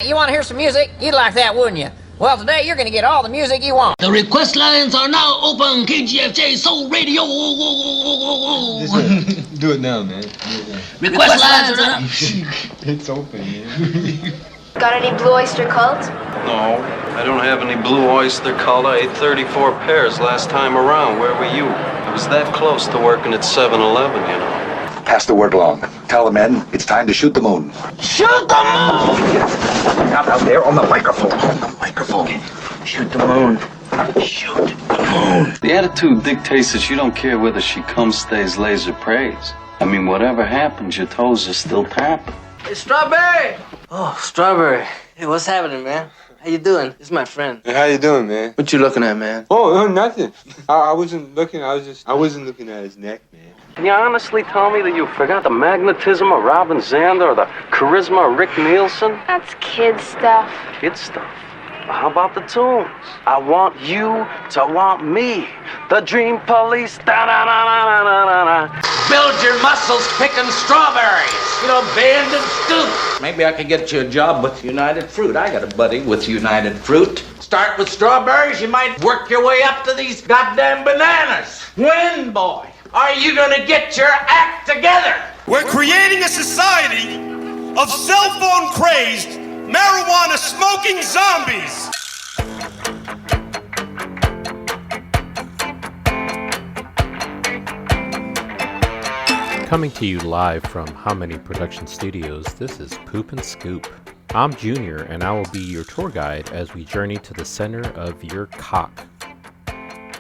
You want to hear some music? You'd like that, wouldn't you? Well, today you're going to get all the music you want. The request lines are now open. KGFJ Soul Radio. Do it now, man. Request lines are now. It's open, man. Got any Blue Oyster Cult? No, I don't have any Blue Oyster Cult. I ate 34 pairs last time around. Where were you? I was that close to working at 7-Eleven, you know. Pass the word along. Tell the men it's time to shoot the moon. Shoot the moon! Not out there on the microphone. Shoot the moon. Shoot the moon. The attitude dictates that you don't care whether she comes, stays, lays, or prays. I mean, whatever happens, your toes are still tapping. Hey, Strawberry! Oh, Strawberry. Hey, what's happening, man? How you doing? This is my friend. Hey, how you doing, man? What you looking at, man? Oh, nothing. I wasn't looking. I wasn't looking at his neck, man. Can you honestly tell me that you forgot the magnetism of Robin Zander or the charisma of Rick Nielsen? That's kid stuff. Kid stuff. Well, how about the tunes? I want you to want me. The Dream Police. Da-da-da-da-da-da-da. Build your muscles picking strawberries. You know, bend and stoop. Maybe I could get you a job with United Fruit. I got a buddy with United Fruit. Start with strawberries, you might work your way up to these goddamn bananas. When, boy, are you gonna get your act together? We're creating a society of cell phone crazed, marijuana smoking zombies. Coming to you live from How Many Production Studios, this is Poop and Scoop. I'm Junior, and I will be your tour guide as we journey to the center of your cock,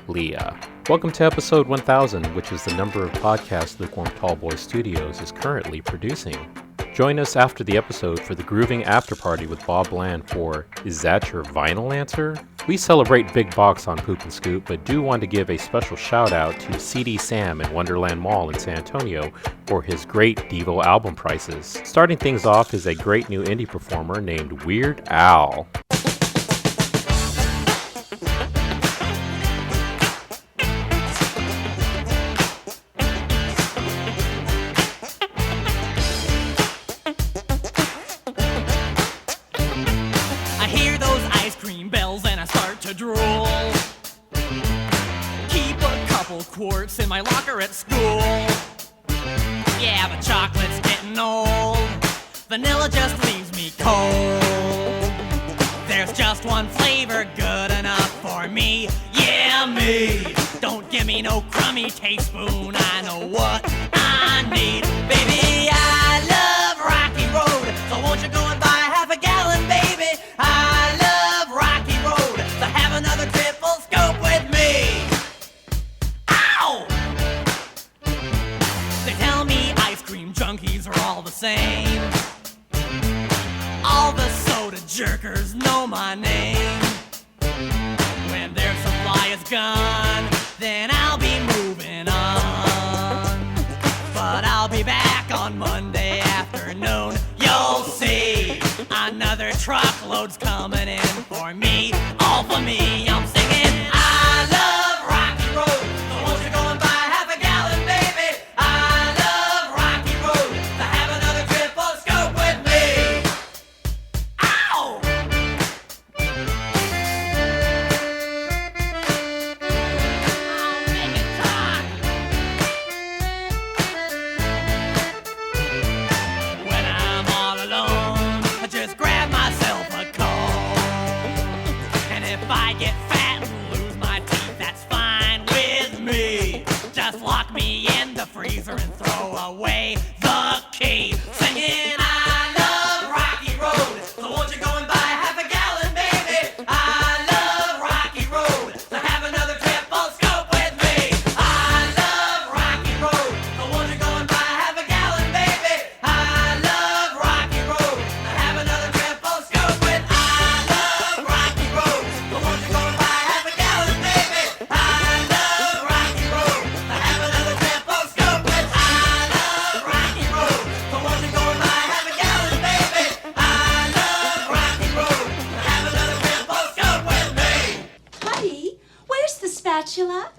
Leah. Welcome to episode 1000, which is the number of podcasts Lukewarm Tallboy Studios is currently producing. Join us after the episode for the grooving after party with Bob Bland for Is That Your Vinyl Answer? We celebrate Big Box on Poop and Scoop, but do want to give a special shout out to CD Sam in Wonderland Mall in San Antonio for his great Devo album prices. Starting things off is a great new indie performer named Weird Al. Quartz in my locker at school. Yeah, but chocolate's getting old. Vanilla just leaves me cold. There's just one flavor good enough for me. Yeah, me. Don't give me no crummy teaspoon. I know what I need. Baby, I love Rocky Road. So won't you go and buy half a gallon, baby? I love Rocky Road. So have another triple scope with me. They tell me ice cream junkies are all the same. All the soda jerkers know my name. When their supply is gone, then I'll be moving on. But I'll be back on Monday afternoon. You'll see another truckload's coming in for me. All for me, I'm singing I love Rocky Road. So won't you go and buy half a gallon, baby? I love Rocky Road. To have another triple scope with me. Ow! I'll make it talk. When I'm all alone, I just grab myself a comb. And if I get fat and lose my teeth, that's fine with me. Just lock me in the freezer and throw away the key. Singing I love Rocky Road. So won't you go and buy half a gallon, baby? I love Rocky Road. So have another triple scope with me. I love Rocky Road. So won't you go and buy half a gallon, baby? I love Rocky Road. So have another triple scope with. I love Rocky Road. So won't you go and buy half a gallon, baby? I love Rocky Road. So have another triple scope with. I love Rocky Road. So won't you go and buy half a gallon, baby? I love Rocky Road. So have another triple scope with me. Buddy, where's the spatula?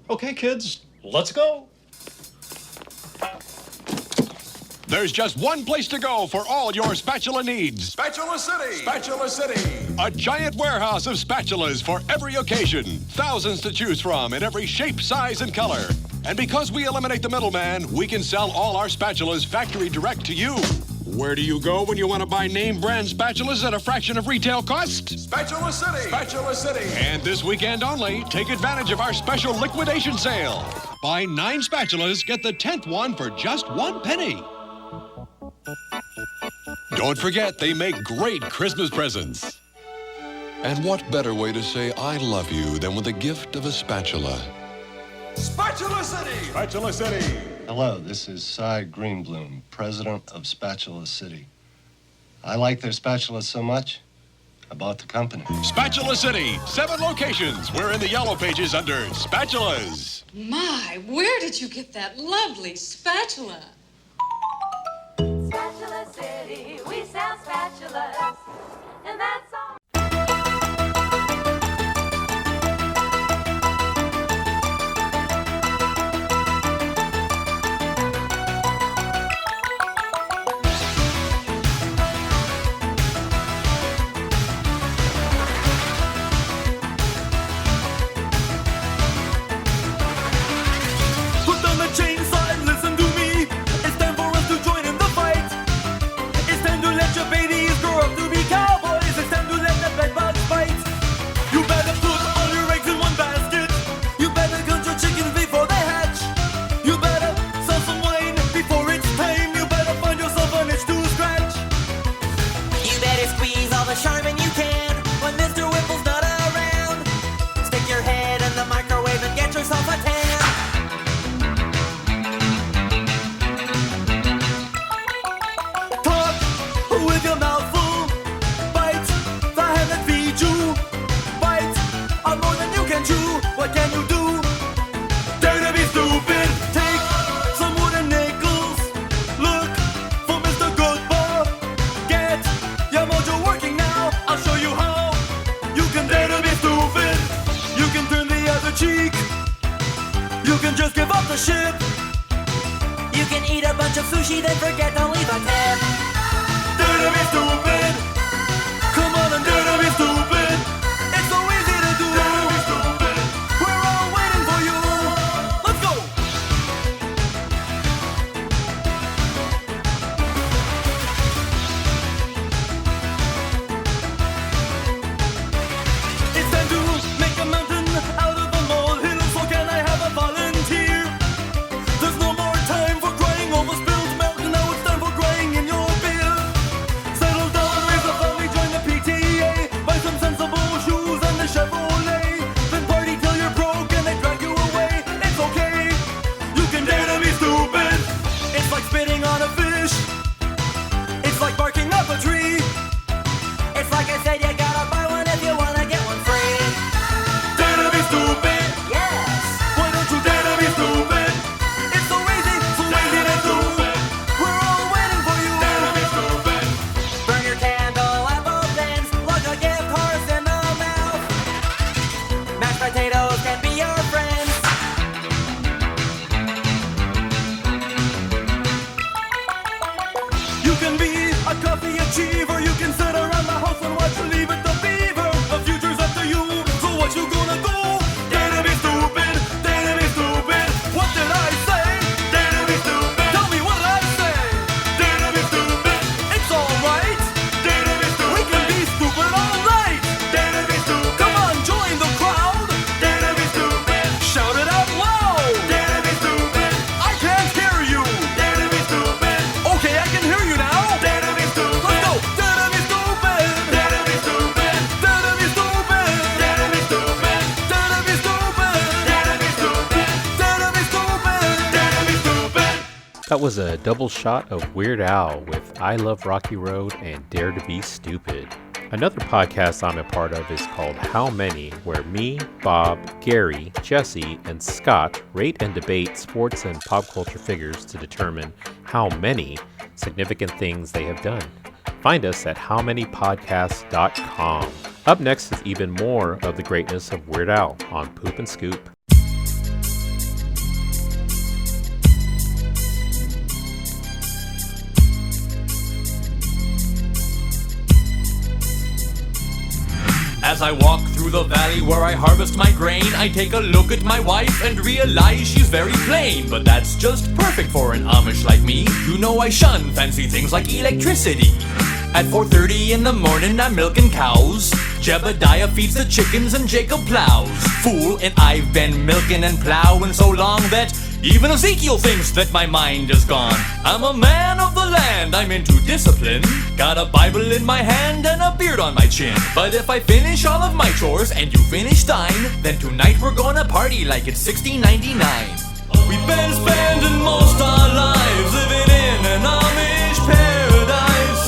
Okay, kids, let's go. There's just one place to go for all your spatula needs. Spatula City! Spatula City! A giant warehouse of spatulas for every occasion. Thousands to choose from in every shape, size, and color. And because we eliminate the middleman, we can sell all our spatulas factory direct to you. Where do you go when you want to buy name brand spatulas at a fraction of retail cost? Spatula City! Spatula City! And this weekend only, take advantage of our special liquidation sale. Buy 9 spatulas, get the 10th one for just 1 penny. Don't forget, they make great Christmas presents. And what better way to say I love you than with the gift of a spatula? Spatula City! Spatula City! Hello, this is Cy Greenbloom, president of Spatula City. I like their spatulas so much, I bought the company. Spatula City, 7 locations. We're in the yellow pages under spatulas. My, where did you get that lovely spatula? Spatula City, we sell spatulas, and that's all. Put on the chainsaw and listen to me. It's time for us to join in the fight. It's time to let your babies grow up to be cowboys. It's time to let the bedbugs fight. You better put all your eggs in one basket. You better count your chickens before they hatch. You better sell some wine before it's time. You better find yourself an itch to scratch. You better squeeze all the charmin you can when Mr. Whipple's not around. Stick your head in the microwave and get yourself a tan. Talk with your mouth full. Bite the hand that feeds you. Bite on more than you can chew. What can you do? Dare to be stupid. Take some wooden nickels. Look for Mr. Goodbar. Get your mojo working now. I'll show you how. You can dare to be stupid. You can turn the other cheek. You can just give up the ship. You can eat a bunch of sushi, then forget to leave a tip. Dare to be stupid. Come on and dare to be stupid. It's so easy to do. Dare to be stupid. We're all waiting for you. Let's go. It's time to make a mountain out of a molehill. So can I have a volunteer? There's no more time for crying over spilled milk. Now it's time for crying in your beer. Settle down, raise a family, join the PTA. Buy some sensible shoes and a Chevrolet. Then party till you're broke and they drag you away. It's okay, you can dare to be stupid. It's like spitting on a fish. It's like barking up a tree. It's like I said, you gotta buy one if you wanna get one free. Dare to be stupid. Yes. Why don't you dare to be stupid? It's so easy to do. We're all waiting for you. Dare to be stupid. Burn your candle at both ends. Plug a gift horse in the mouth. Mashed potatoes can be your friends. You can be a coffee achiever. You can sit around the house and watch Leave It to Beaver. The future's up to you. So what you gonna do? Dare to be stupid. Dare to be stupid. What did I say? Dare to be stupid. Tell me what I say. Dare to be stupid. It's all right. Dare to be stupid. We can be stupid all night. Dare to be stupid. Come on, join the crowd. Dare to be stupid. Shout it out loud. Dare to be stupid. I can't hear you. Dare to be stupid. Okay, I can hear you now. Dare to be stupid. Let's go. Dare to be stupid. Dare to be stupid. Dare to be stupid. Dare to be stupid. Dare to be stupid. Dare to be stupid. Dare to be stupid. Dare to be stupid. That was a double shot of Weird Al with I Love Rocky Road and Dare to Be Stupid. Another podcast I'm a part of is called How Many, where me, Bob, Gary, Jesse, and Scott rate and debate sports and pop culture figures to determine how many significant things they have done. Find us at howmanypodcasts.com. Up next is even more of the greatness of Weird Al on Poop and Scoop. As I walk through the valley where I harvest my grain, I take a look at my wife and realize she's very plain. But that's just perfect for an Amish like me. You know I shun fancy things like electricity. At 4:30 in the morning I'm milking cows. Jebediah feeds the chickens and Jacob plows. Fool, and I've been milking and plowing so long that even Ezekiel thinks that my mind is gone. I'm a man of the land, I'm into discipline. Got a Bible in my hand and a beard on my chin. But if I finish all of my chores and you finish thine, then tonight we're gonna party like it's 1699. We've been spending most our lives living in an Amish paradise.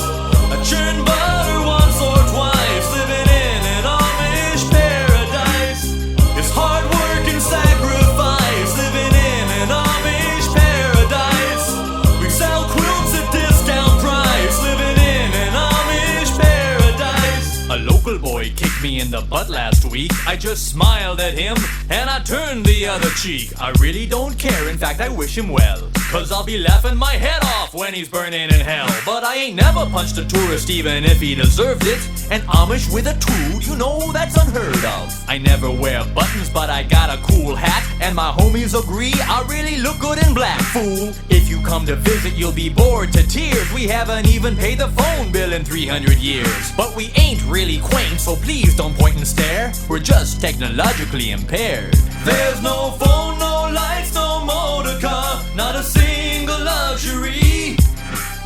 I churn butter once or twice, living in an Amish paradise. It's hard work and sacrifice, living in an Amish paradise. We sell quilts at discount price, living in an Amish paradise. A local boy kicked me in the butt last week. I just smiled at him and I turned the other cheek. I really don't care, in fact I wish him well, 'cause I'll be laughing my head off when he's burning in hell. But I ain't never punched a tourist even if he deserved it. An Amish with a tool, you know that's unheard of. I never wear buttons but I got a cool hat, and my homies agree I really look good in black. Fool, if you come to visit you'll be bored to tears. We haven't even paid the phone bill in 300 years. But we ain't really quaint, so please don't point and stare. We're just technologically impaired. There's no phone, no lights, no motor car, not a single luxury.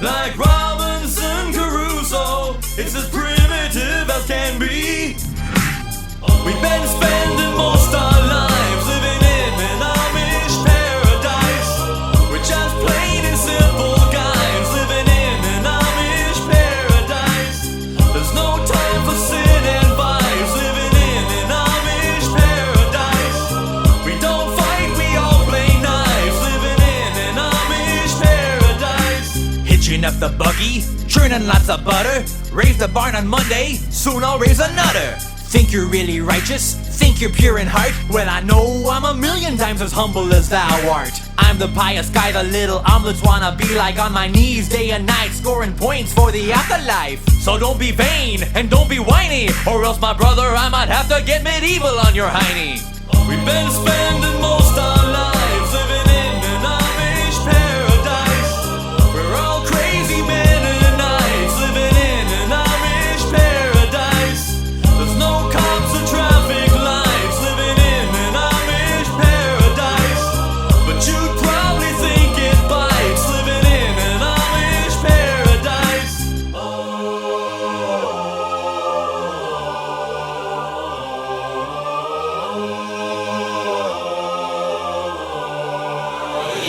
Like Robinson Crusoe, it's as primitive as can be. We've been spending most our lives living in an Amish paradise. We're just plain and simple guys living in an Amish paradise. There's no time for sin and vice, living in an Amish paradise. We don't fight, we all play knives, living in an Amish paradise. Hitching up the buggy, churning lots of butter. Raise the barn on Monday, soon I'll raise another. Think you're really righteous? Think you're pure in heart? Well, I know I'm a million times as humble as thou art. I'm the pious guy the little omelets wanna be like, on my knees day and night, scoring points for the afterlife. So don't be vain and don't be whiny, or else my brother, I might have to get medieval on your hiney. We've been spending most our lives living in an Amish paradise. We're all crazy men and knights living in an Amish paradise. There's no cops or traffic lights, living in an Amish paradise. But you'd probably think it bites, living in an Amish paradise.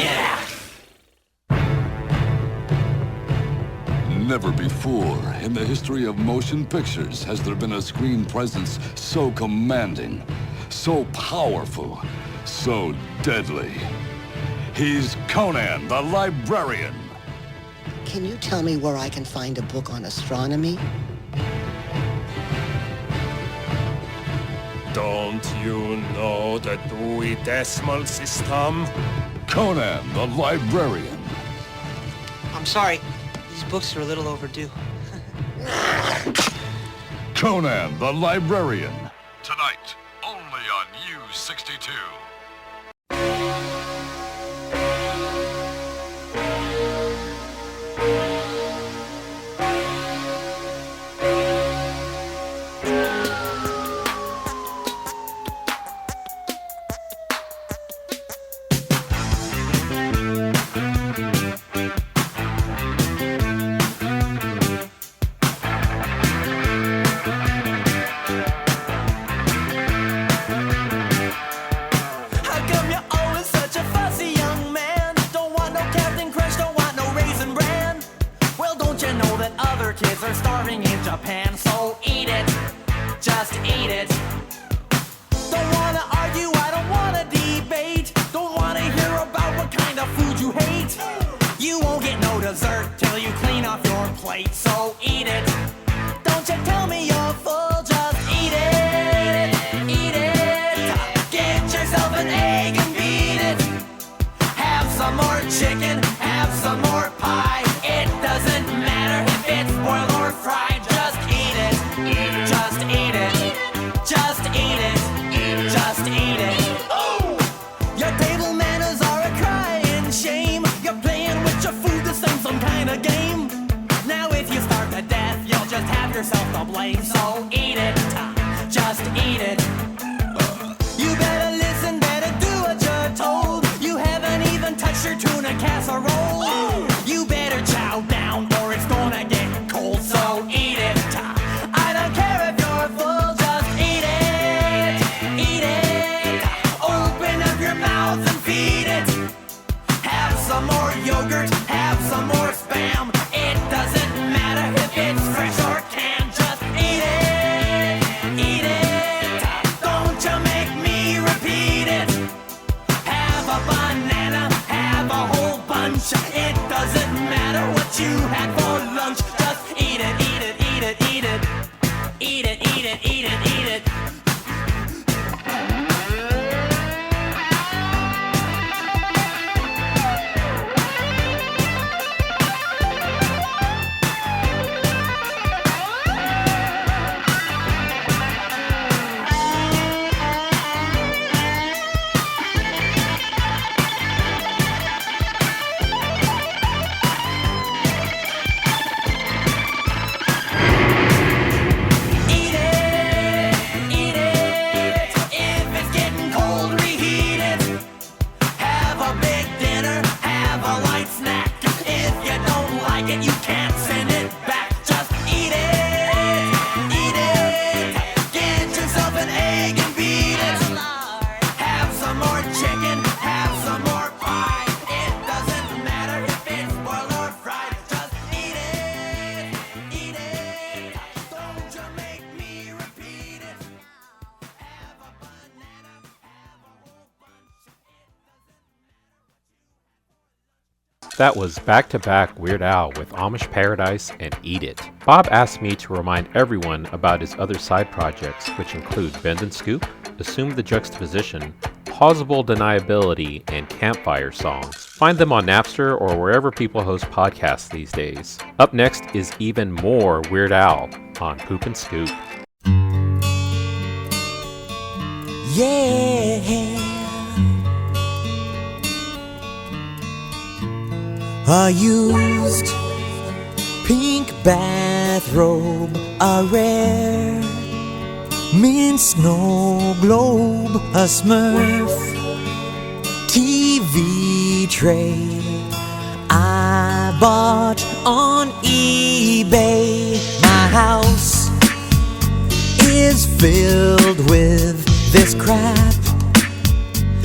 Yeah. Never before in the history of motion pictures has there been a screen presence so commanding, so powerful, so deadly. He's Conan the Librarian. Can you tell me where I can find a book on astronomy? Don't you know the Dewey Decimal System? Conan the Librarian. I'm sorry, these books are a little overdue. Conan the Librarian. Tonight, only on U62. Kids are starving in Japan, so eat it, just eat it. Don't wanna argue, I don't wanna debate. Don't wanna hear about what kind of food you hate. You won't get no dessert till you clean off your plate, so eat it. Don't you tell me you're full, just eat it, eat it. Get yourself an egg and beat it. Have some more chicken, have some more pie. It doesn't matter if it's boiled or fried, just eat it. to blame, so eat it. Just eat it. You better listen, better do what you're told. You haven't even touched your tuna casserole. You better chow down or it's gonna get cold, so eat it. I don't care if you're full, just eat it. Eat it. Open up your mouth and feed it. Have some more yogurt, have some more Spam. It doesn't matter if it's fresh or canned, just eat it. Eat it. Don't you make me repeat it. Have a banana, have a whole bunch. It doesn't matter what you had for lunch. Just eat it, eat it, eat it, eat it. Eat it, eat it, eat it, eat it. You can't send it back, just eat it. Eat it. Get yourself an egg and beat it. Have some more chicken, have some more pie. It doesn't matter if it's boiled or fried, just eat it. Eat it. Don't you make me repeat it. Have a banana, have a whole bunch. That was back-to-back Weird Al with Amish Paradise and Eat It. Bob asked me to remind everyone about his other side projects, which include Bend and Scoop, Assume the Juxtaposition, Plausible Deniability, and Campfire Songs. Find them on Napster or wherever people host podcasts these days. Up next is even more Weird Al on Poop and Scoop. Yeah. A used pink bathrobe, a rare mint snow globe, a Smurf TV tray I bought on eBay. My house is filled with this crap,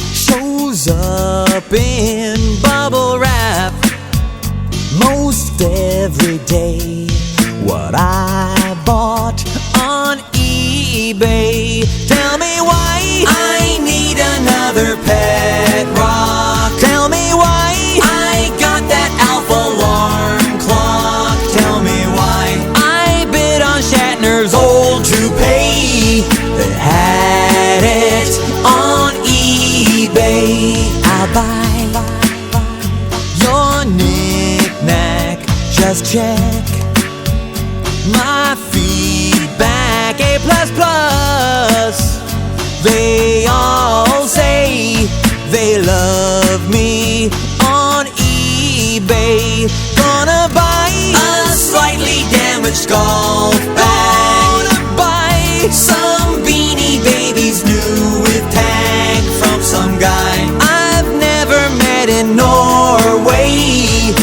shows up in bubble wrap most every day. What I bought on eBay. Tell me why I need another pet rock. Tell me why I got that Alpha alarm clock. Tell me why I bid on Shatner's old toupee that had it on eBay. I'll buy your knick-knack, just check my feedback, A++. They all say they love me on eBay. Gonna buy a slightly damaged golf bag. Gonna buy some Beanie Babies new with tag from some guy I've never met in Norway.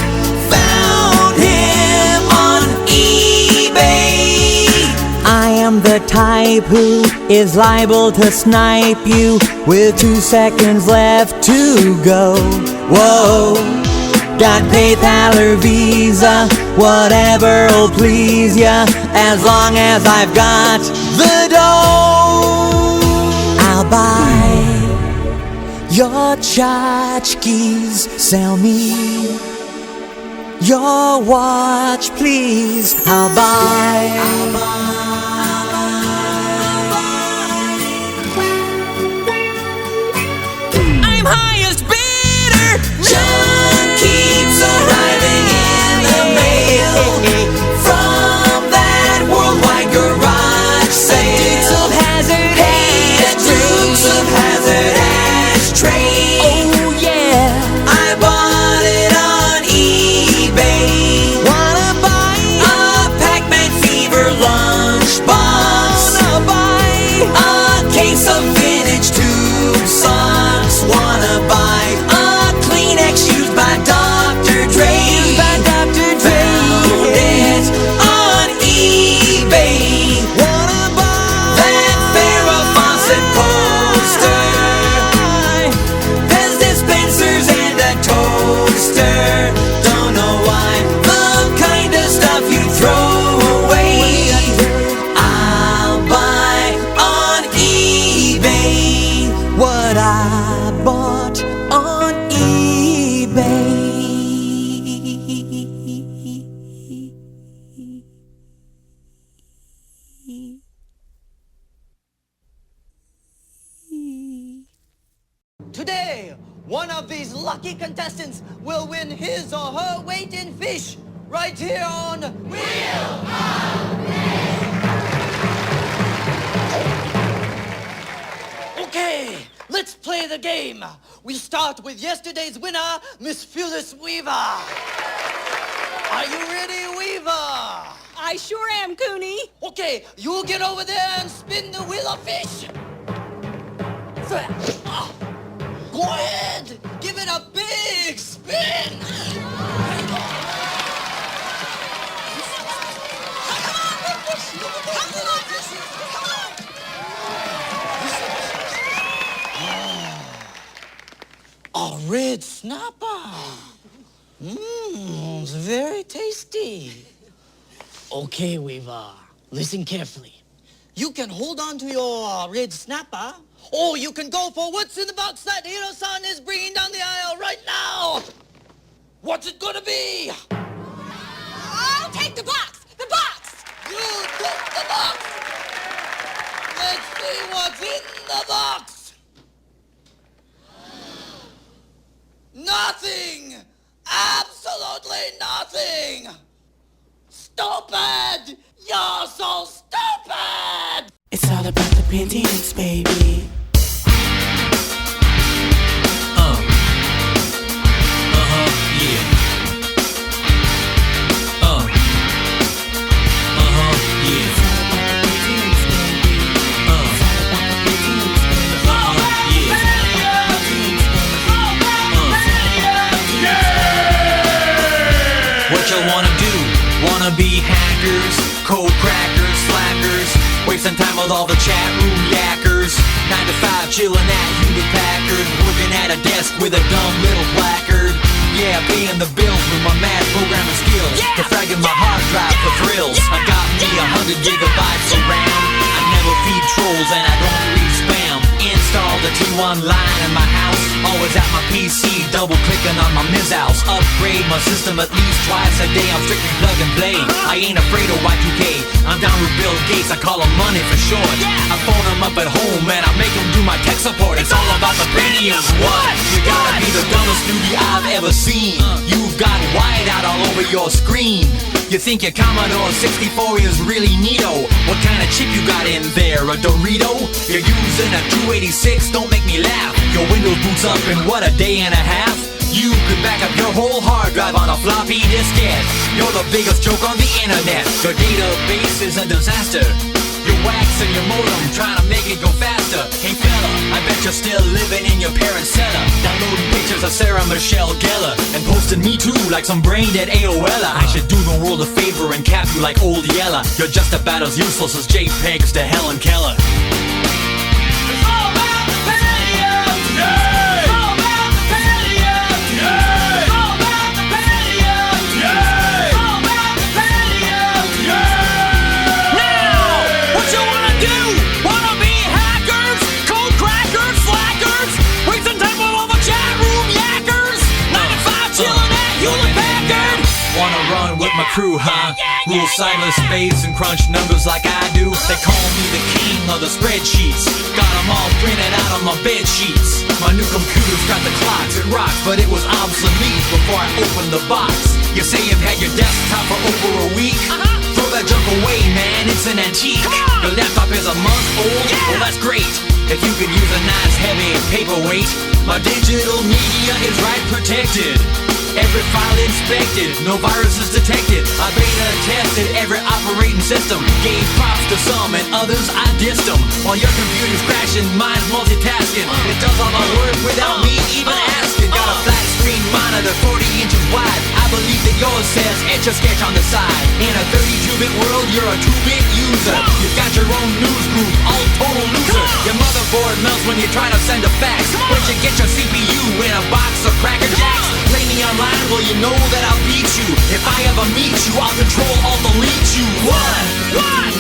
Found him on eBay. I am the type who is liable to snipe you with 2 seconds left to go. Whoa, got PayPal or Visa, whatever'll please ya, as long as I've got the dough. I'll buy your tchotchkes, sell me your watch, please. I'll buy. I'm highest bidder. Junk keeps arriving in the mail from that worldwide garage sale. Dukes of Hazzard, hey, Dukes of Hazzard ashtray. Oh yeah, I bought it on eBay. Wanna buy a Pac-Man Fever lunch case of vintage tube socks. Wanna buy a Kleenex used by Dr. Dre. Found it on eBay. Wanna buy that Farrah Fawcett poster, Pez dispensers and a toaster. Don't know why, the kind of stuff you throw away, I'll buy on eBay. What I bought on eBay. Today, one of these lucky contestants will win his or her weight in fish right here on Wheel of Fish. Okay, let's play the game. We start with yesterday's winner, Miss Phyllis Weaver. Are you ready, Weaver? I sure am, Cooney. Okay, you get over there and spin the wheel of fish. Go ahead, give it a big spin. A red snapper. It's very tasty. Okay, Weaver, listen carefully. You can hold on to your red snapper, or you can go for what's in the box that Hiro-san is bringing down the aisle right now. What's it gonna be? I'll take the box! The box! You take the box! Let's see what's in the box. Nothing! Absolutely nothing! Stupid! You're so stupid! It's all about the paintings, baby. What you wanna do? Wanna be hackers, code crackers, slackers, wasting time with all the chat room yackers. 9 to 5 chilling at Hewlett Packard, working at a desk with a dumb little placard. Yeah, paying the bills with my mad programming skills, defragging my hard drive for thrills. I got me 100 gigabytes of RAM. I never feed trolls and I don't read spam. Installed a T1 line in my house, always at my PC, double clicking on my Miz-House. Upgrade my system at least twice a day, I'm strictly plug and play. I ain't afraid of Y2K, I'm down with Bill Gates, I call him money for short. I phone him up at home and I make him do my tech support. It's all about the Pentiums. What? You gotta be the dumbest newbie I've ever seen. You've got whiteout all over your screen. You think your Commodore 64 is really neato. What kind of chip you got in there, a Dorito? You're using a 286, don't make me laugh. Your Windows boots up in what, a day and a half? You could back up your whole hard drive on a floppy diskette. You're the biggest joke on the internet. Your database is a disaster. You're waxing your modem, trying to make it go faster. Hey fella, I bet you're still living in your parents' cellar, downloading pictures of Sarah Michelle Gellar and posting me too like some brain dead AOLer. I should do the world a favor and cap you like old Yeller. You're just about as useless as JPEGs to Helen Keller. My crew, huh? Rule sightless space and crunch numbers like I do. They call me the king of the spreadsheets. Got them all printed out on my bed sheets. My new computer's got the clocks, it rocks, but it was obsolete before I opened the box. You say you've had your desktop for over a week? Throw that junk away, man, it's an antique. Your laptop is a month old? Well, that's great. If you could use a nice heavy paperweight, my digital media is right protected. Every file inspected, no viruses detected. I beta tested every operating system. Gave props to some and others I dissed them. While your computer's crashing, mine's multitasking. It does all my work without me even asking. Got a flat screen monitor 40 inches wide. I believe that yours says Etch a Sketch on the side. In a 32-bit world, you're a 2-bit user. You've got your own news group, all total loser. Your motherboard melts when you try to send a fax. Where'd you get your CPU in a box of Cracker Jacks? Play me online, well you know that I'll beat you. If I ever meet you, I'll control, I'll delete you. What?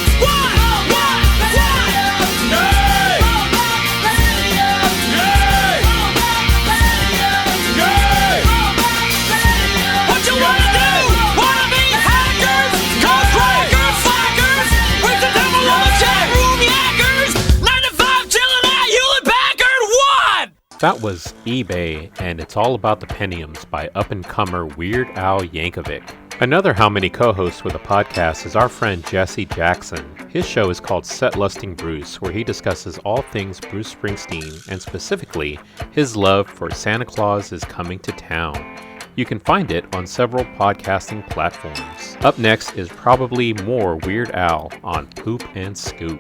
That was eBay, and It's All About the Pentiums by up-and-comer Weird Al Yankovic. Another How Many co-hosts with a podcast is our friend Jesse Jackson. His show is called Set Lusting Bruce, where he discusses all things Bruce Springsteen, and specifically his love for Santa Claus is Coming to Town. You can find it on several podcasting platforms. Up next is probably more Weird Al on Poop and Scoop.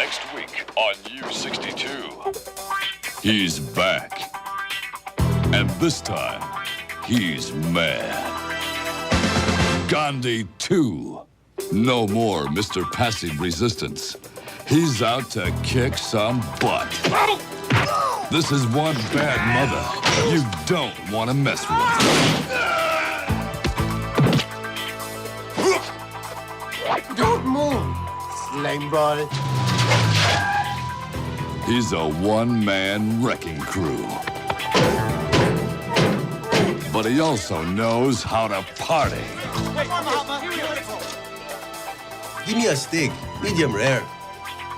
Next week on U62. He's back. And this time, he's mad. Gandhi 2. No more Mr. Passive Resistance. He's out to kick some butt. This is one bad mother you don't want to mess with. Don't move, lame body. He's a one-man wrecking crew. But he also knows how to party. Give me a steak, medium rare.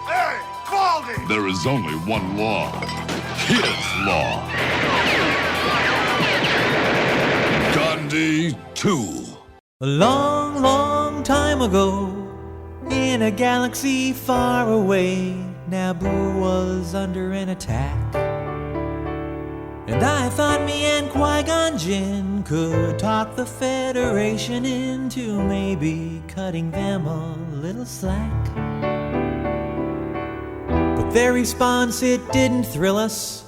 Hey, Baldy! There is only one law. His law. Gandhi 2. A long, long time ago, in a galaxy far away, Naboo was under an attack. And I thought me and Qui-Gon Jinn could talk the Federation into maybe cutting them a little slack. But their response, it didn't thrill us.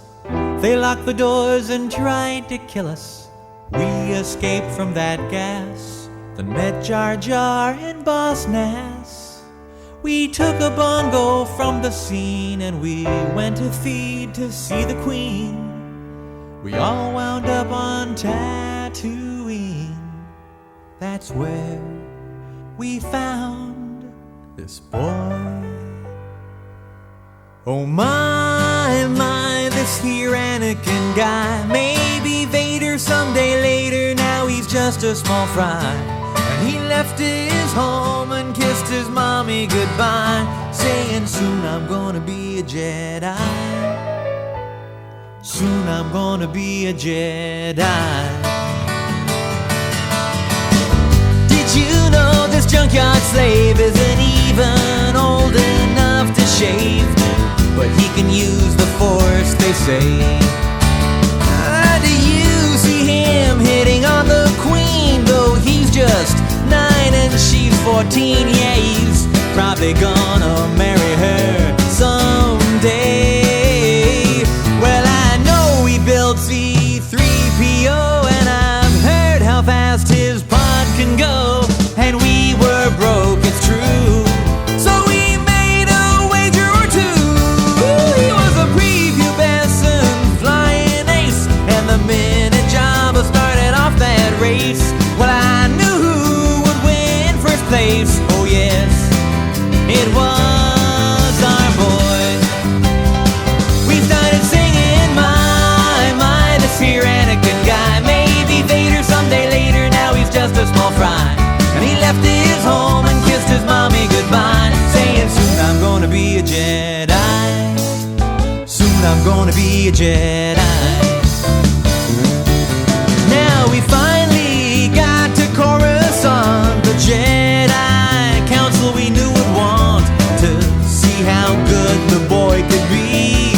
They locked the doors and tried to kill us. We escaped from that gas, then met Jar Jar and Boss Nass. We took a bongo from the scene and we went to feed to see the Queen. We all wound up on Tatooine. That's where we found this boy. Oh my, this here Anakin guy. Maybe Vader someday later, now he's just a small fry. And he left his home and kissed his mommy goodbye, saying soon I'm gonna be a Jedi. Soon I'm gonna be a Jedi. Did you know this junkyard slave isn't even old enough to shave? But he can use the Force, they say. Do you see him hitting on the Queen? Though he's just 9 and she's 14. Yeah, he's probably gonna marry her someday. Well, I know he built C-3PO, and I've heard how fast his pod can go. And we were broke, it's true, so we made a wager or two. He was a prepubescent flying ace, and the minute Jabba started off that race, well, I knew who would win first place. Oh yes, it was our boy. We started singing, my, this here Anakin guy. Maybe Vader someday later, now he's just a small fry. And he left his home and kissed his mommy goodbye, saying soon I'm gonna be a Jedi. Soon I'm gonna be a Jedi. Now we finally got to Coruscant, the Jedi Council we knew would want to see how good the boy could be.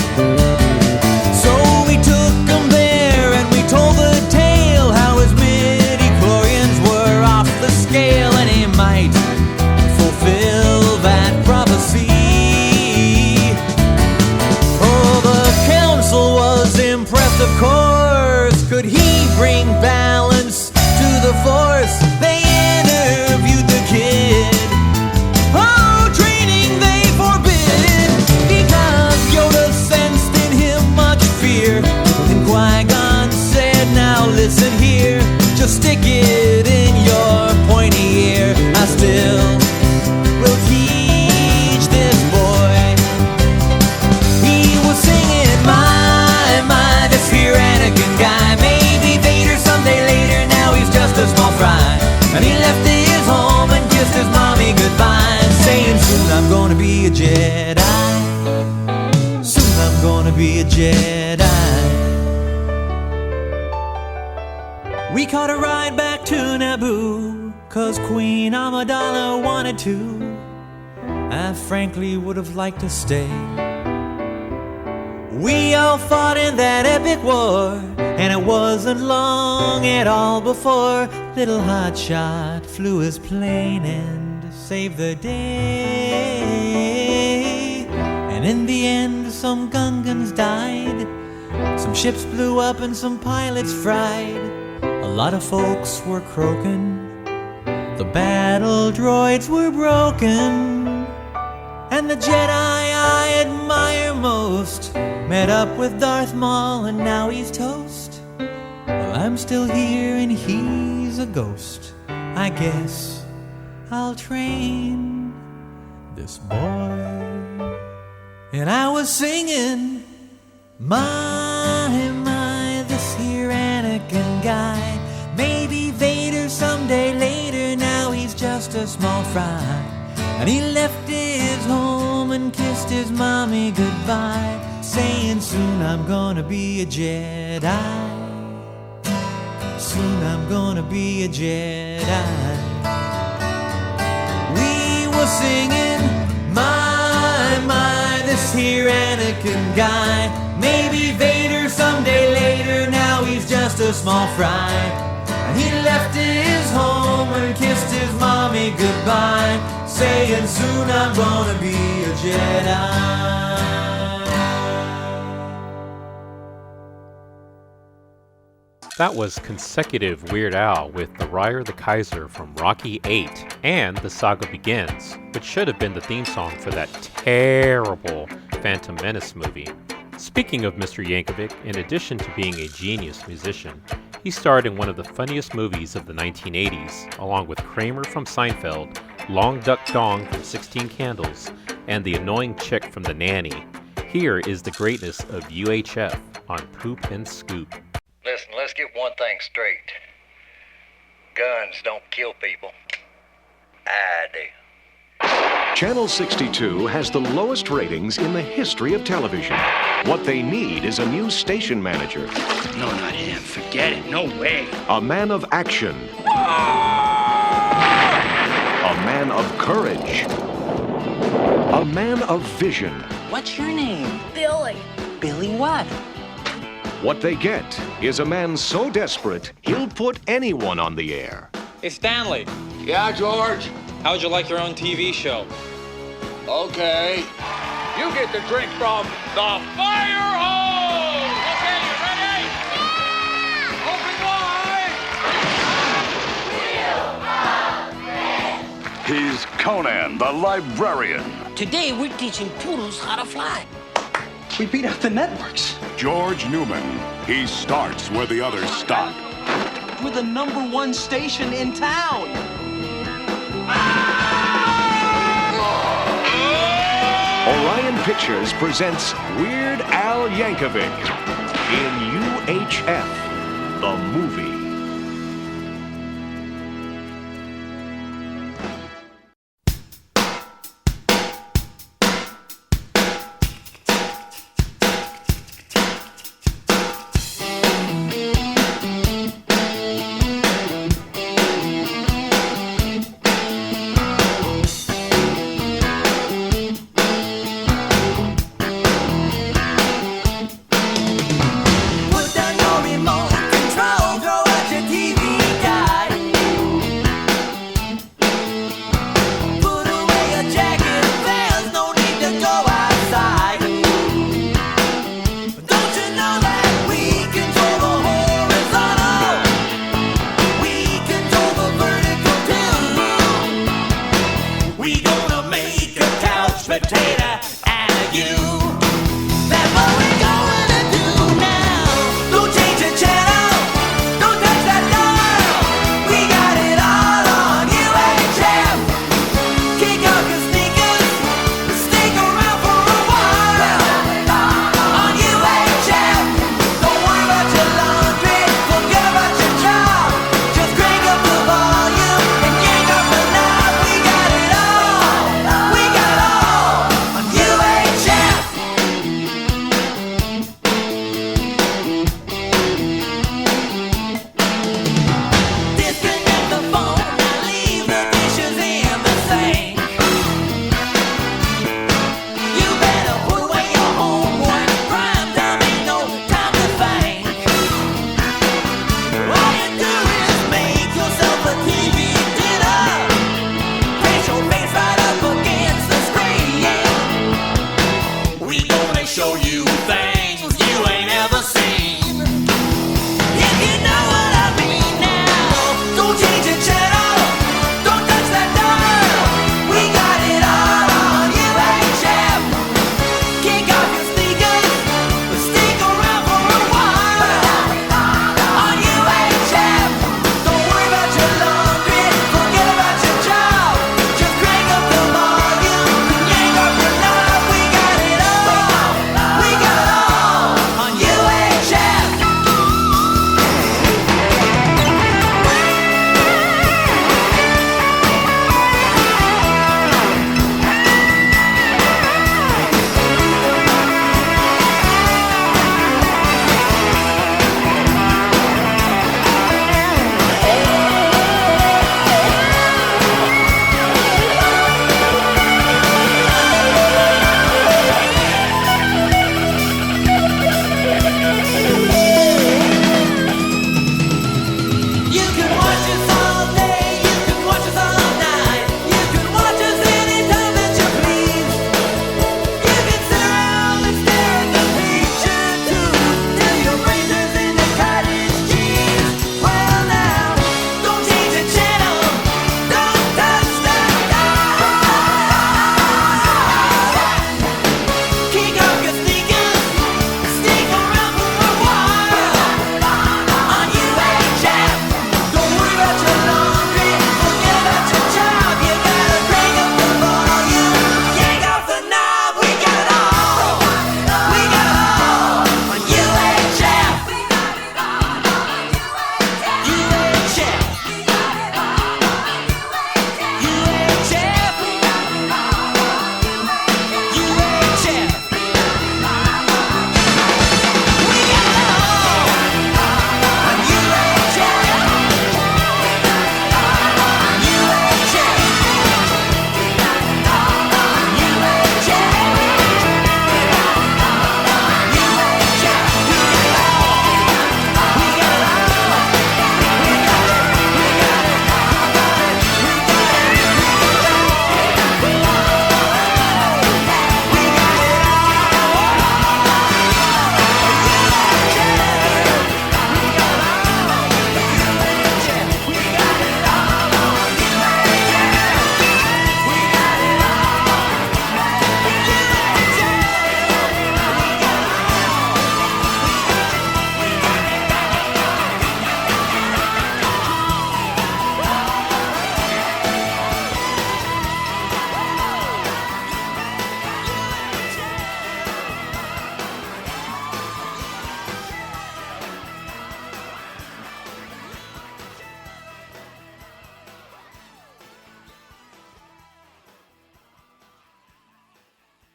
So we took him there and we told the tale, how his midi-chlorians were off the scale, and he might fulfill that prophecy. Oh, the council was impressed, of course. Could he bring balance to the Force? They interviewed the kid. Oh, training they forbid, because Yoda sensed in him much fear. And Qui-Gon said, now listen here, just stick it in your pointy ear. I still will teach this boy. He was singing, my, this here Anakin guy. Maybe Vader someday later, now he's just a small fry. And he left his home and kissed his mommy goodbye, saying soon I'm gonna be a Jedi. Soon I'm gonna be a Jedi. We caught a ride back to Naboo, 'cause Queen Amidala wanted to. I frankly would have liked to stay. We all fought in that epic war, and it wasn't long at all before little Hotshot flew his plane and saved the day. And in the end, some Gungans died. Some ships blew up and some pilots fried. A lot of folks were croaking. The battle droids were broken. And the Jedi I admire most met up with Darth Maul and now he's toast. Well, I'm still here and he's a ghost. I guess I'll train this boy. And I was singing, my, this here Anakin guy. Maybe Vader someday later, now he's just a small fry. And he left his home and kissed his mommy goodbye, saying soon I'm gonna be a Jedi. Soon I'm gonna be a Jedi. We were singing, my, this here Anakin guy. Maybe Vader someday later, now he's just a small fry. And he left his home and kissed his mommy goodbye, saying soon I'm gonna be a Jedi. That was consecutive Weird Al with The Ryer the Kaiser from Rocky VIII and The Saga Begins, which should have been the theme song for that terrible Phantom Menace movie. Speaking of Mr. Yankovic, in addition to being a genius musician, he starred in one of the funniest movies of the 1980s, along with Kramer from Seinfeld, Long Duck Dong from 16 Candles, and the annoying chick from The Nanny. Here is the greatness of UHF on Poop and Scoop. Listen, let's get one thing straight. Guns don't kill people. I do. Channel 62 has the lowest ratings in the history of television. What they need is a new station manager. No, not him. Forget it. No way. A man of action. A man of courage. A man of vision. What's your name? Billy. Billy what? What they get is a man so desperate, he'll put anyone on the air. Hey, Stanley. Yeah, George? How'd you like your own TV show? Okay. You get the drink from the fire hose! Okay, you ready? Yeah! Open wide! He's Conan, the librarian. Today we're teaching poodles how to fly. We beat out the networks. George Newman. He starts where the others stop. We're the #1 station in town. Orion Pictures presents Weird Al Yankovic in UHF, the movie. Put down your remote control, throw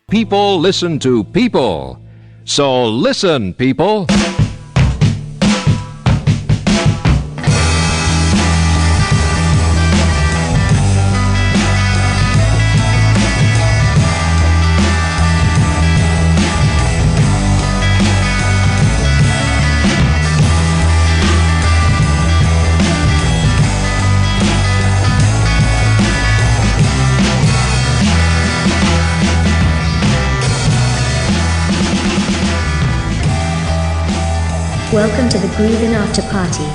People listen to people. So listen, people. Welcome to the Groovin' After Party.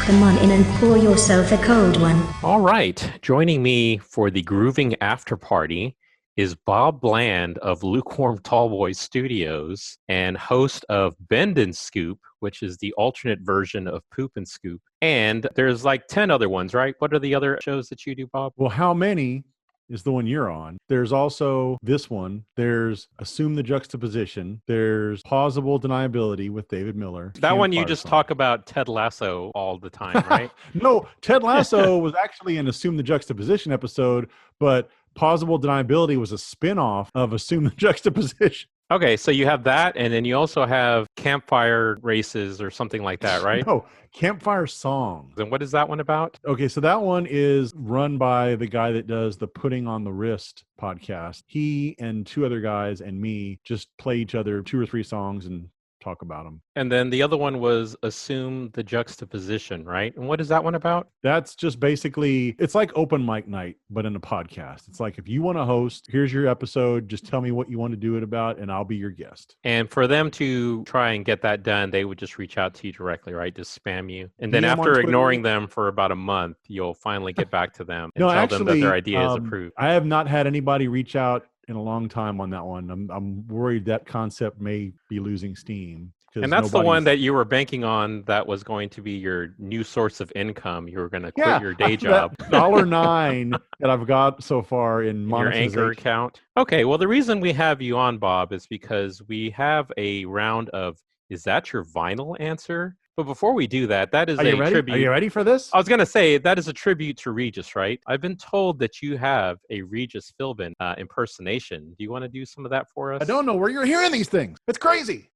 Come on in and pour yourself a cold one. All right. Joining me for the Grooving After Party is Bob Bland of Lukewarm Tallboy Studios and host of Bend and Scoop, which is the alternate version of Poop and Scoop. And there's like 10 other ones, right? What are the other shows that you do, Bob? Well, How Many is the one you're on. There's also this one. There's Assume the Juxtaposition. There's Plausible Deniability with David Miller. That one you just talk about Ted Lasso all the time, right? No, Ted Lasso was actually an Assume the Juxtaposition episode, but Plausible Deniability was a spin-off of Assume the Juxtaposition. Okay, so you have that, and then you also have campfire races or something like that, right? No, Campfire Songs. And what is that one about? Okay, so that one is run by the guy that does the Putting on the Wrist podcast. He and two other guys and me just play each other 2 or 3 songs and talk about them. And then the other one was Assume the Juxtaposition, right? And what is that one about? That's just basically, it's like open mic night, but in a podcast. It's like, if you want to host, here's your episode. Just tell me what you want to do it about, and I'll be your guest. And for them to try and get that done, they would just reach out to you directly, right? Just spam you. And then after ignoring them for about a month, you'll finally get back to them and tell them that their idea is approved. I have not had anybody reach out in a long time on that one. I'm worried that concept may be losing steam. And that's the one that you were banking on that was going to be your new source of income. You were going to quit your day job. $1.09 that I've got so far in monetization. Your Anchor account. Okay, well, the reason we have you on, Bob, is because we have a round of, is that your vinyl answer? But before we do that, that is tribute. Are you ready for this? I was going to say, that is a tribute to Regis, right? I've been told that you have a Regis Philbin impersonation. Do you want to do some of that for us? I don't know where you're hearing these things. It's crazy.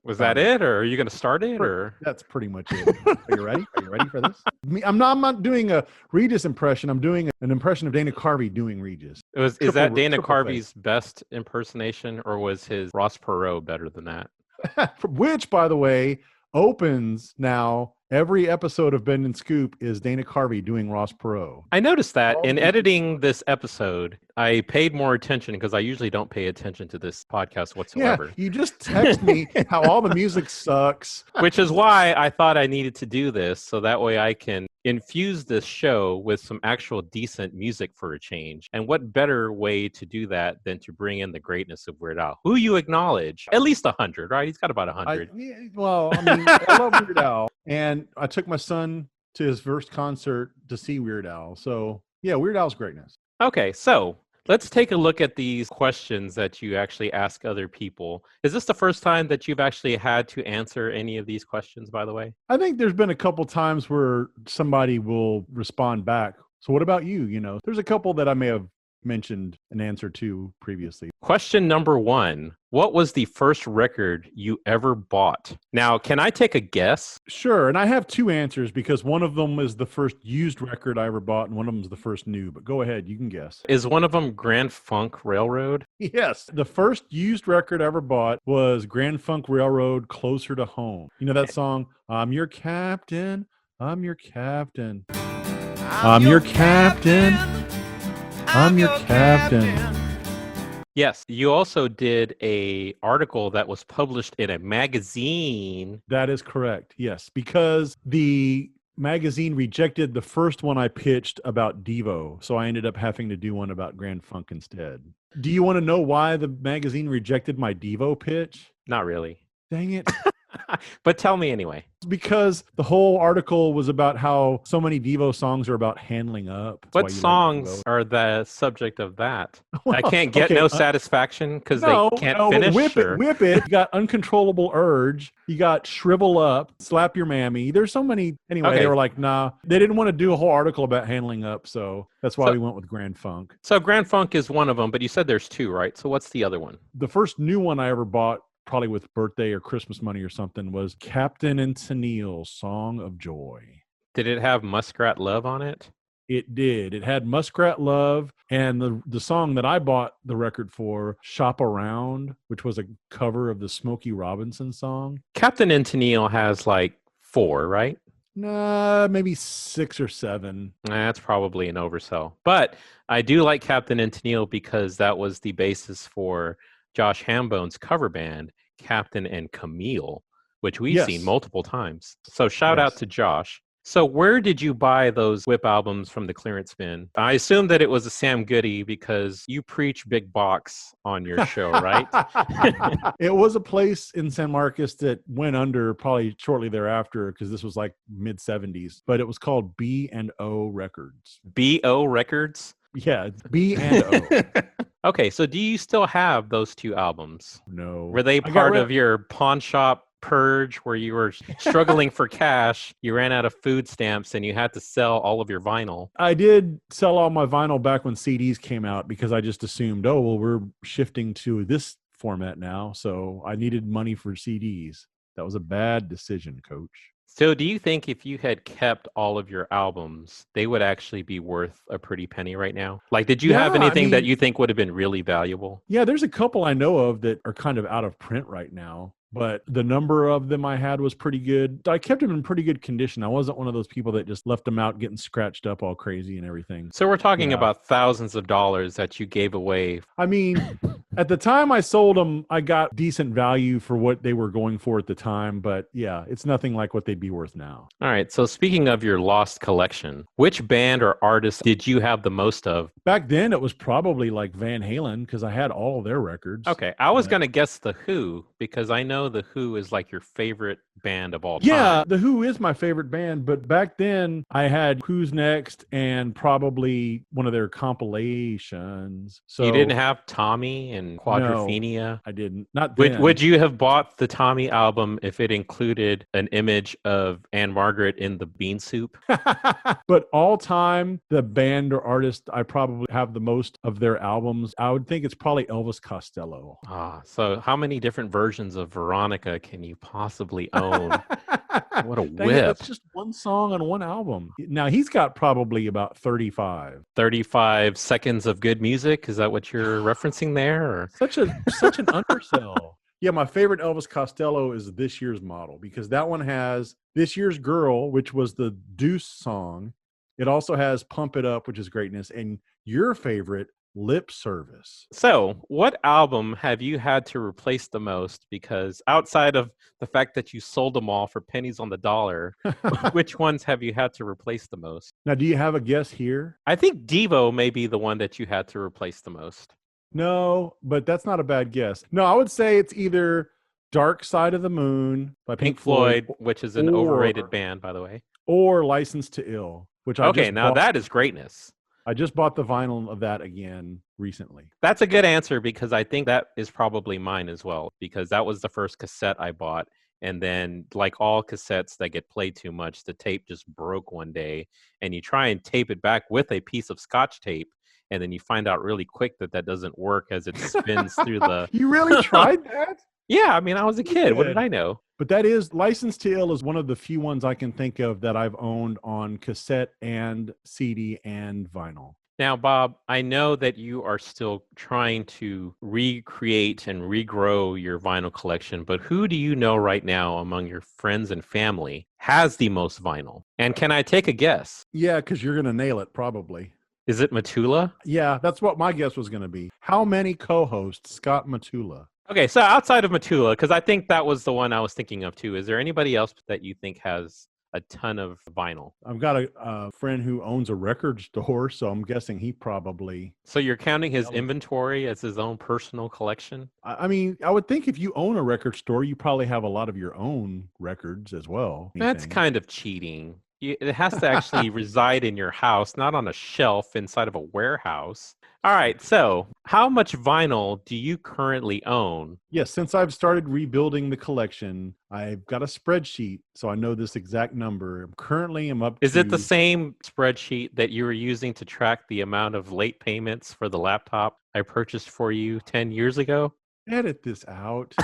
Was that it, or are you going to start it, or? That's pretty much it. Are you ready? Are you ready for this? I'm not doing a Regis impression. I'm doing an impression of Dana Carvey doing Regis. Is that Dana Carvey's best impersonation, or was his Ross Perot better than that? Which, by the way, opens now. Every episode of Bend and Scoop is Dana Carvey doing Ross Perot. I noticed that in editing this episode, I paid more attention because I usually don't pay attention to this podcast whatsoever. Yeah, you just text me how all the music sucks. Which is why I thought I needed to do this, so that way I can infuse this show with some actual decent music for a change. And what better way to do that than to bring in the greatness of Weird Al, who you acknowledge at least 100, right? He's got about 100. I love Weird Al. And I took my son to his first concert to see Weird Al. So, yeah, Weird Al's greatness. Okay, so let's take a look at these questions that you actually ask other people. Is this the first time that you've actually had to answer any of these questions, by the way? I think there's been a couple times where somebody will respond back. So what about you? You know, there's a couple that I may have mentioned an answer to previously. Question number 1. What was the first record you ever bought? Now, can I take a guess? Sure. And I have 2 answers because one of them is the first used record I ever bought and one of them is the first new. But go ahead. You can guess. Is one of them Grand Funk Railroad? Yes. The first used record I ever bought was Grand Funk Railroad, Closer to Home. You know that song? I'm your captain. I'm your captain. I'm your captain. I'm your captain. Yes, you also did a article that was published in a magazine. That is correct. Yes, because the magazine rejected the first one I pitched about Devo, so I ended up having to do one about Grand Funk instead. Do you want to know why the magazine rejected my Devo pitch? Not really. Dang it. But tell me anyway. Because the whole article was about how so many Devo songs are about handling up. That's why What you like songs Devo. are the subject of that? I Well, can't get okay, no satisfaction because No, they can't no, but finish. whip or- it, whip it. You got Uncontrollable Urge. You got Shrivel Up, Slap Your Mammy. There's so many. Anyway, Okay. they were like, nah. They didn't want to do a whole article about handling up, so that's why we went with Grand Funk. So Grand Funk is one of them, but you said there's two, right? So what's the other one? The first new one I ever bought, probably with birthday or Christmas money or something, was Captain and Tennille's Song of Joy. Did it have Muskrat Love on it? It did. It had Muskrat Love, and the song that I bought the record for, Shop Around, which was a cover of the Smokey Robinson song. Captain and Tennille has like 4, right? Nah, maybe 6 or 7. That's probably an oversell. But I do like Captain and Tennille because that was the basis for Josh Hambone's cover band, Captain and Camille, which we've seen multiple times. So shout out to Josh. So where did you buy those Whip albums from the clearance bin? I assume that it was a Sam Goody because you preach big box on your show, right? It was a place in San Marcos that went under probably shortly thereafter because this was like mid 70s, but it was called B&O Records. B.O. Records? Yeah, it's B&O. Okay, so do you still have those 2 albums? No. Were they part of your pawn shop purge where you were struggling for cash, you ran out of food stamps, and you had to sell all of your vinyl? I did sell all my vinyl back when CDs came out because I just assumed, oh, well, we're shifting to this format now, so I needed money for CDs. That was a bad decision, Coach. So do you think if you had kept all of your albums, they would actually be worth a pretty penny right now? Like, did you have anything that you think would have been really valuable? Yeah, there's a couple I know of that are kind of out of print right now, but the number of them I had was pretty good. I kept them in pretty good condition. I wasn't one of those people that just left them out getting scratched up all crazy and everything. So we're talking about thousands of dollars that you gave away. I mean, at the time I sold them, I got decent value for what they were going for at the time. But yeah, it's nothing like what they'd be worth now. All right. So speaking of your lost collection, which band or artist did you have the most of? Back then, it was probably like Van Halen because I had all their records. Okay. I was going to guess The Who because I know The Who is like your favorite band of all time. Yeah, The Who is my favorite band. But back then, I had Who's Next and probably one of their compilations. So you didn't have Tommy and Quadrophenia? No, I didn't. Not then. Would you have bought the Tommy album if it included an image of Anne Margaret in the bean soup? But all time, the band or artist I probably have the most of their albums, I would think it's probably Elvis Costello. So how many different versions of Veronica can you possibly own? What a whip. That's just one song on one album. Now, he's got probably about 35. 35 seconds of good music? Is that what you're referencing there? Or? Such an undersell. Yeah, my favorite Elvis Costello is This Year's Model because that one has This Year's Girl, which was the Deuce song. It also has Pump It Up, which is greatness, and your favorite, Lip Service. So, what album have you had to replace the most? Because outside of the fact that you sold them all for pennies on the dollar, which ones have you had to replace the most? Now, do you have a guess here? I think Devo may be the one that you had to replace the most. No, but that's not a bad guess. No, I would say it's either Dark Side of the Moon by Pink Floyd, which is an overrated band, by the way, or License to Ill, which I just now bought. that is greatness. I just bought the vinyl of that again recently. That's a good answer because I think that is probably mine as well because that was the first cassette I bought. And then, like all cassettes that get played too much, the tape just broke one day. And you try and tape it back with a piece of Scotch tape. And then you find out really quick that that doesn't work as it spins through the... You really tried that? Yeah, I mean, I was a kid. What did I know? But that is, License to Ill is one of the few ones I can think of that I've owned on cassette and CD and vinyl. Now, Bob, I know that you are still trying to recreate and regrow your vinyl collection, but who do you know right now among your friends and family has the most vinyl? And can I take a guess? Yeah, because you're going to nail it, probably. Is it Matula? Yeah, that's what my guess was going to be. How many co-hosts Scott Matula? Okay, so outside of Matula, because I think that was the one I was thinking of too, is there anybody else that you think has a ton of vinyl? I've got a friend who owns a record store, so I'm guessing he probably... So you're counting his inventory as his own personal collection? I mean, I would think if you own a record store, you probably have a lot of your own records as well. That's kind of cheating. It has to actually reside in your house, not on a shelf inside of a warehouse. All right, so how much vinyl do you currently own? Yes, since I've started rebuilding the collection, I've got a spreadsheet, so I know this exact number. Currently, I'm up to... Is it the same spreadsheet that you were using to track the amount of late payments for the laptop I purchased for you 10 years ago? Edit this out.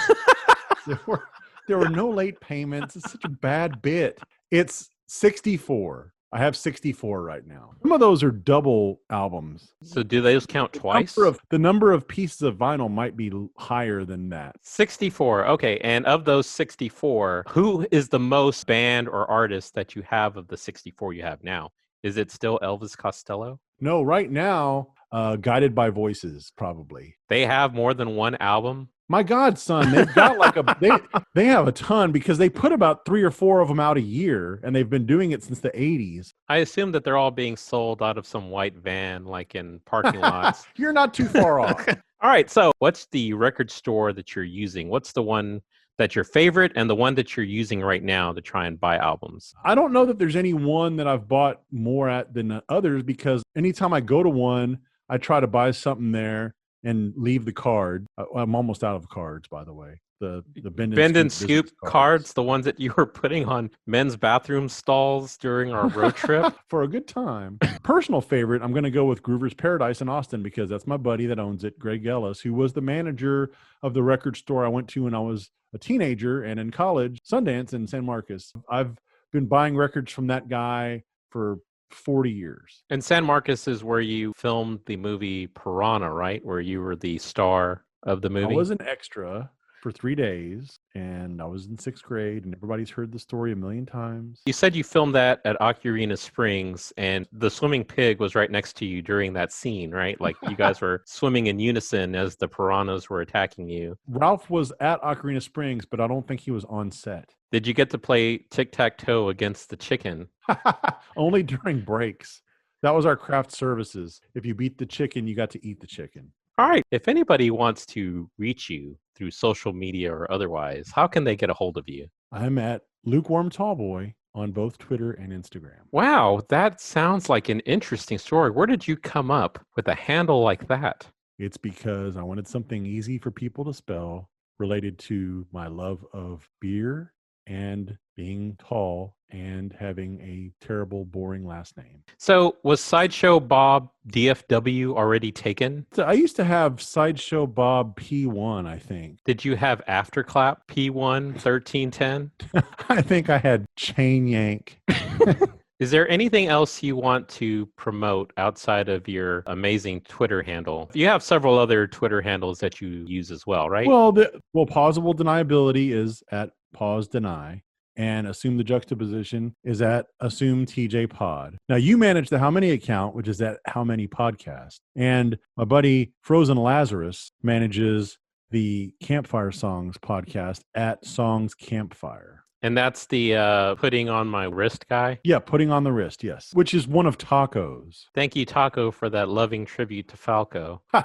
There were no late payments. It's such a bad bit. It's 64. I have 64 right now. Some of those are double albums. So do those count twice? The number of pieces of vinyl might be higher than that. 64. Okay. And of those 64, who is the most band or artist that you have of the 64 you have now? Is it still Elvis Costello? No, right now, Guided by Voices, probably. They have more than one album? My God, son, they've got like they have a ton because they put about 3 or 4 of them out a year, and they've been doing it since the 80s. I assume that they're all being sold out of some white van, like in parking lots. You're not too far off. All right, so what's the record store that you're using? What's the one that's your favorite and the one that you're using right now to try and buy albums? I don't know that there's any one that I've bought more at than others because anytime I go to one, I try to buy something there and leave the card. I'm almost out of cards, by the way. The Bend and Scoop cards, the ones that you were putting on men's bathroom stalls during our road trip. For a good time. Personal favorite, I'm going to go with Groover's Paradise in Austin because that's my buddy that owns it, Greg Ellis, who was the manager of the record store I went to when I was a teenager and in college, Sundance in San Marcos. I've been buying records from that guy for 40 years. And San Marcos is where you filmed the movie Piranha, right? Where you were the star of the movie. I was an extra for 3 days, and I was in 6th grade, and everybody's heard the story a million times. You said you filmed that at Ocarina Springs, and the swimming pig was right next to you during that scene, right? Like you guys were swimming in unison as the piranhas were attacking you. Ralph was at Ocarina Springs, but I don't think he was on set. Did you get to play tic-tac-toe against the chicken? Only during breaks. That was our craft services. If you beat the chicken, you got to eat the chicken. All right. If anybody wants to reach you through social media or otherwise, how can they get a hold of you? I'm at Lukewarm Tallboy on both Twitter and Instagram. Wow, that sounds like an interesting story. Where did you come up with a handle like that? It's because I wanted something easy for people to spell related to my love of beer and being tall and having a terrible, boring last name. So was Sideshow Bob DFW already taken? So I used to have Sideshow Bob P1, I think. Did you have Afterclap P1 1310? I think I had Chain Yank. Is there anything else you want to promote outside of your amazing Twitter handle? You have several other Twitter handles that you use as well, right? Well, Pausable Deniability is at Pause Deny, and Assume the Juxtaposition is at Assume TJ Pod. Now, you manage the How Many account, which is at How Many Podcast, and my buddy Frozen Lazarus manages the Campfire Songs podcast at Songs Campfire. And that's the Putting on My Wrist guy? Yeah, Putting on the Wrist, yes. Which is one of Taco's. Thank you, Taco, for that loving tribute to Falco. All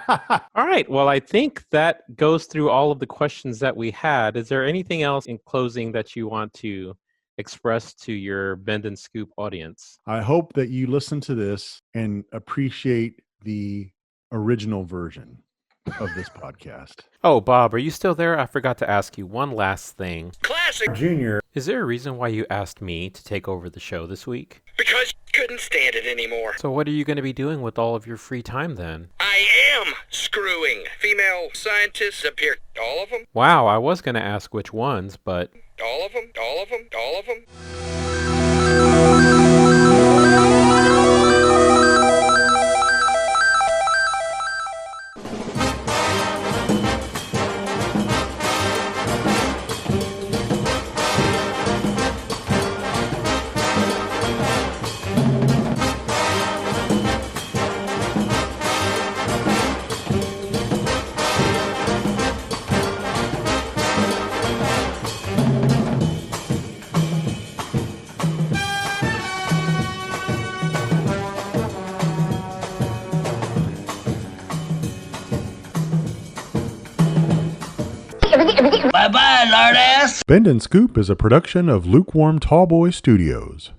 right. Well, I think that goes through all of the questions that we had. Is there anything else in closing that you want to express to your Bend and Scoop audience? I hope that you listen to this and appreciate the original version of this podcast. Oh, Bob, are you still there? I forgot to ask you one last thing. Classic. Junior. Is there a reason why you asked me to take over the show this week? Because you couldn't stand it anymore. So what are you going to be doing with all of your free time then? I am screwing female scientists up here. All of them? Wow, I was going to ask which ones, but... All of them? All of them? All of them? Bye-bye, lardass. Bend and Scoop is a production of Lukewarm Tallboy Studios.